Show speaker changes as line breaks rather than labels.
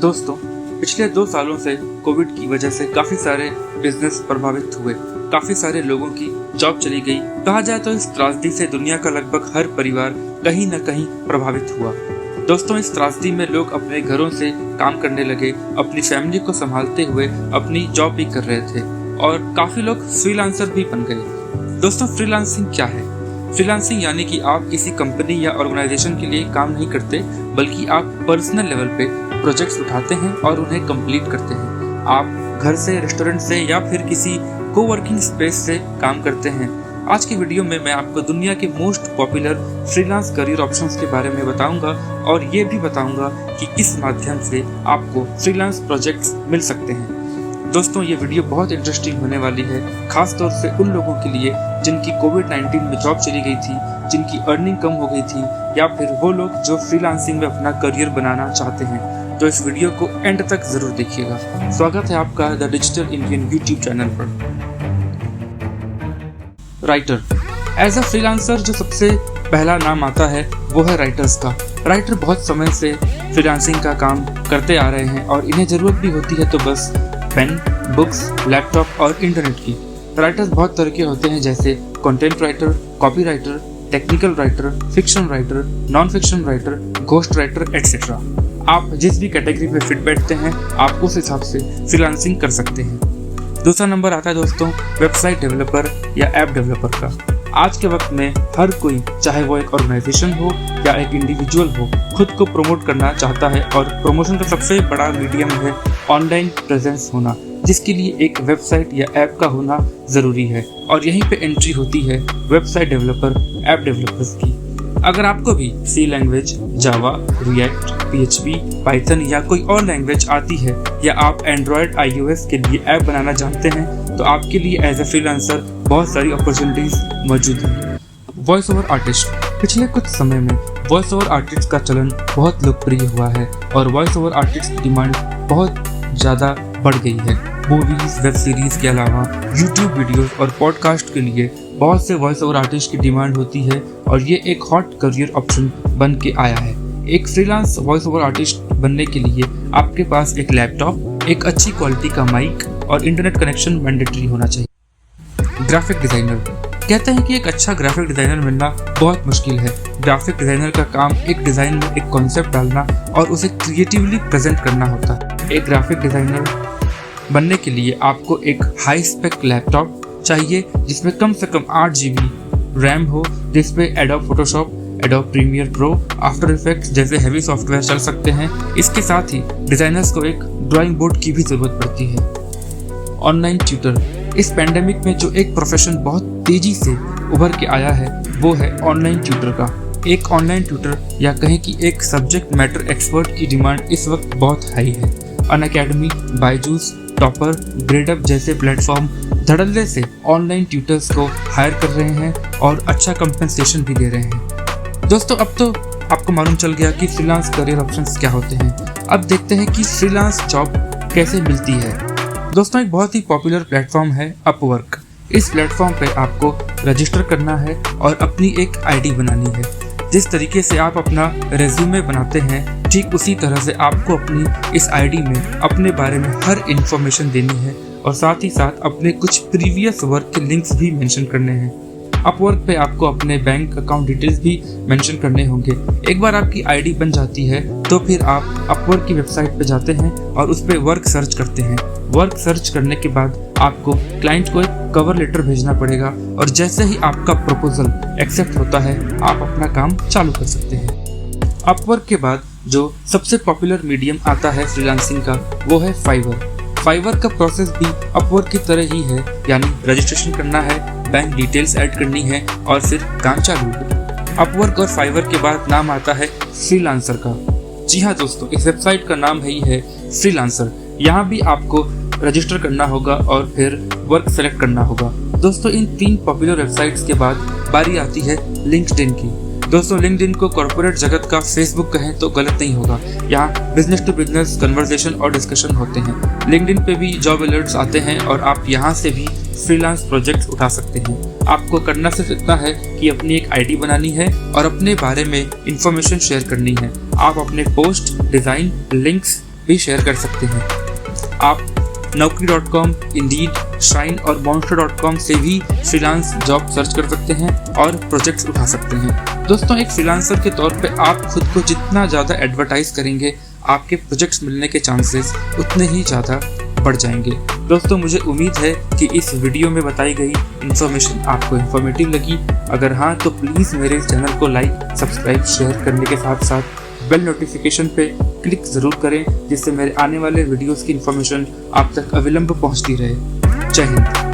दोस्तों, पिछले 2 सालों से कोविड की वजह से काफी सारे बिजनेस प्रभावित हुए, काफी सारे लोगों की जॉब चली गई। कहा जाए तो इस त्रासदी से दुनिया का लगभग हर परिवार कहीं न कहीं प्रभावित हुआ। दोस्तों, इस त्रासदी में लोग अपने घरों से काम करने लगे, अपनी फैमिली को संभालते हुए अपनी जॉब भी कर रहे थे और काफी लोग फ्रीलांसर भी बन गए। दोस्तों, फ्रीलांसिंग क्या है? फ्रीलांसिंग यानी कि आप किसी कंपनी या ऑर्गेनाइजेशन के लिए काम नहीं करते, बल्कि आप पर्सनल लेवल पे प्रोजेक्ट्स उठाते हैं और उन्हें कंप्लीट करते हैं। आप घर से, रेस्टोरेंट से या फिर किसी कोवर्किंग स्पेस से काम करते हैं। आज की वीडियो में मैं आपको दुनिया के most popular freelance career options के बारे में बताऊंगा और ये भी बताऊंगा कि किस माध्यम से आपको फ्रीलांस प्रोजेक्ट्स मिल सकते हैं। दोस्तों, ये वीडियो बहुत इंटरेस्टिंग होने वाली है, खास तौर से उन लोगों के लिए जिनकी कोविड-19 में जॉब चली गई थी, जिनकी अर्निंग कम हो गई थी, या फिर वो लोग जो फ्रीलांसिंग में अपना करियर बनाना चाहते हैं। तो इस वीडियो को एंड तक जरूर देखिएगा। स्वागत है आपका the digital Indian YouTube channel पर। राइटर। एज अ फ्रीलांसर जो सबसे पहला नाम आता है वो है राइटर्स का। राइटर बहुत समय से फ्रीलांसिंग का काम करते आ रहे हैं और इन्हें जरूरत भी होती है तो बस पेन, बुक्स, लैपटॉप और इंटरनेट की। राइटर्स बहुत तरह के होते हैं, जैसे content writer, copy writer, technical writer, fiction writer, non fiction writer, ghost writer etcetera. आप जिस भी कैटेगरी में फिट बैठते हैं, आप उस हिसाब से फ्रीलांसिंग कर सकते हैं। दूसरा नंबर आता है दोस्तों वेबसाइट डेवलपर या ऐप डेवलपर का। आज के वक्त में हर कोई, चाहे वो एक ऑर्गेनाइजेशन हो या एक इंडिविजुअल हो, खुद को प्रमोट करना चाहता है और प्रमोशन का सबसे बड़ा मीडियम है ऑनलाइन प्रेजेंस होना, जिसके लिए एक वेबसाइट या ऐप का होना जरूरी है। और यहीं पे एंट्री होती है वेबसाइट डेवलपर, ऐप डेवलपर्स की। अगर आपको भी सी लैंग्वेज, जावा, रिएक्ट, PHP, पाइथन या कोई और लैंग्वेज आती है, या आप एंड्रॉयड, iOS के लिए ऐप बनाना जानते हैं, तो आपके लिए एज ए फ्रीलांसर बहुत सारी अपॉर्चुनिटीज मौजूद हैं। Voice over artist. पिछले कुछ समय में वॉइस ओवर आर्टिस्ट का चलन बहुत लोकप्रिय हुआ है और वॉइस ओवर आर्टिस्ट की डिमांड बहुत ज़्यादा बढ़ गई है। मूवीज, वेब सीरीज के अलावा यूट्यूब वीडियोस और पॉडकास्ट के लिए बहुत से वॉइस ओवर आर्टिस्ट की डिमांड होती है और ये एक हॉट करियर ऑप्शन बन के आया है। एक फ्रीलांस वॉइस ओवर आर्टिस्ट बनने के लिए आपके पास एक लैपटॉप, एक अच्छी क्वालिटी का माइक और इंटरनेट कनेक्शन मैंडेटरी होना चाहिए। Graphic designer. कहते हैं कि एक अच्छा ग्राफिक डिजाइनर मिलना बहुत मुश्किल है। ग्राफिक डिजाइनर का काम एक डिजाइन में एक कॉन्सेप्ट डालना और उसे क्रिएटिवली प्रेजेंट करना होता है। एक ग्राफिक डिजाइनर बनने के लिए आपको एक हाई स्पेक लैपटॉप चाहिए जिसमें कम से कम 8 GB रैम हो, जिसपे Adobe Photoshop, Adobe Premiere Pro, After Effects जैसे हेवी सॉफ्टवेयर चल सकते हैं। इसके साथ ही डिजाइनर्स को एक ड्राइंग बोर्ड की भी जरूरत पड़ती है। Online tutor. इस पैंडेमिक में जो एक प्रोफेशन बहुत तेजी से उभर के आया है वो है ऑनलाइन ट्यूटर का। एक ऑनलाइन ट्यूटर या कहें कि एक सब्जेक्ट मैटर एक्सपर्ट की डिमांड इस वक्त बहुत हाई है। अनअकैडमी, बायजूस, टॉपर, ग्रेडअप जैसे प्लेटफॉर्म धड़ल्ले से ऑनलाइन ट्यूटर्स को हायर कर रहे हैं और अच्छा कंपनसेशन भी दे रहे हैं। दोस्तों, अब तो आपको मालूम चल गया कि फ्रीलांस करियर ऑप्शंस क्या होते हैं। अब देखते हैं कि फ्रीलांस जॉब कैसे मिलती है। दोस्तों, एक बहुत ही पॉपुलर प्लेटफॉर्म है अपवर्क। इस प्लेटफॉर्म पे आपको रजिस्टर करना है और अपनी एक आईडी बनानी है। जिस तरीके से आप अपना रेज्यूमे बनाते हैं, ठीक उसी तरह से आपको अपनी इस आईडी में अपने बारे में हर इंफॉर्मेशन देनी है और साथ ही साथ अपने कुछ प्रीवियस वर्क के लिंक्स भी मेंशन करने हैं। अपवर्क पे आपको अपने बैंक अकाउंट डिटेल्स भी मेंशन करने होंगे। एक बार आपकी आईडी बन जाती है तो फिर आप अपवर्क की वेबसाइट पे जाते हैं और उस पर वर्क सर्च करते हैं। वर्क सर्च करने के बाद आपको क्लाइंट को एक कवर लेटर भेजना पड़ेगा और जैसे ही आपका प्रपोजल एक्सेप्ट होता है, आप अपना काम चालू कर सकते हैं। अपवर्क के बाद जो सबसे पॉपुलर मीडियम आता है फ्रीलांसिंग का वो है फाइवर। फाइवर का प्रोसेस भी अपवर्क की तरह ही है, यानी रजिस्ट्रेशन करना है, बैंक डिटेल्स ऐड करनी है और फिर काम चालू। अपवर्क और फाइवर के बाद नाम आता है फ्रीलांसर का। जी हाँ दोस्तों, इस वेबसाइट का नाम ही है फ्रीलांसर। यहाँ भी आपको रजिस्टर करना होगा और फिर वर्क सेलेक्ट करना होगा। दोस्तों, इन 3 पॉपुलर वेबसाइट्स के बाद बारी आती है लिंक्डइन की। दोस्तों, लिंक्डइन को कॉर्पोरेट जगत का फेसबुक कहें तो गलत नहीं होगा। यहाँ बिजनेस टू बिजनेस कन्वर्सेशन और डिस्कशन होते हैं। लिंक्डइन पे भी जॉब अलर्ट्स आते हैं और आप यहाँ से भी फ्रीलांस प्रोजेक्ट्स उठा सकते हैं। आपको करना सिर्फ इतना है कि अपनी एक आईडी बनानी है और अपने बारे में इंफॉर्मेशन शेयर करनी है। आप अपने पोस्ट, डिजाइन, लिंक्स, भी शेयर कर सकते हैं। आप Naukri.com, Indeed, Shine और Monster.com से भी फ्रीलांस जॉब सर्च कर सकते हैं और प्रोजेक्ट्स उठा सकते हैं। दोस्तों, एक फ्रीलांसर के तौर पे आप खुद को जितना ज़्यादा एडवर्टाइज करेंगे, आपके प्रोजेक्ट्स मिलने के चांसेस उतने ही ज़्यादा बढ़ जाएंगे। दोस्तों, मुझे उम्मीद है कि इस वीडियो में बताई गई इन्फॉर्मेशन आपको इन्फॉर्मेटिव लगी। अगर हाँ, तो प्लीज़ मेरे चैनल को लाइक, सब्सक्राइब, शेयर करने के साथ साथ बेल नोटिफिकेशन पे क्लिक ज़रूर करें, जिससे मेरे आने वाले वीडियोस की इन्फॉर्मेशन आप तक अविलंब पहुंचती रहे। जय हिंद।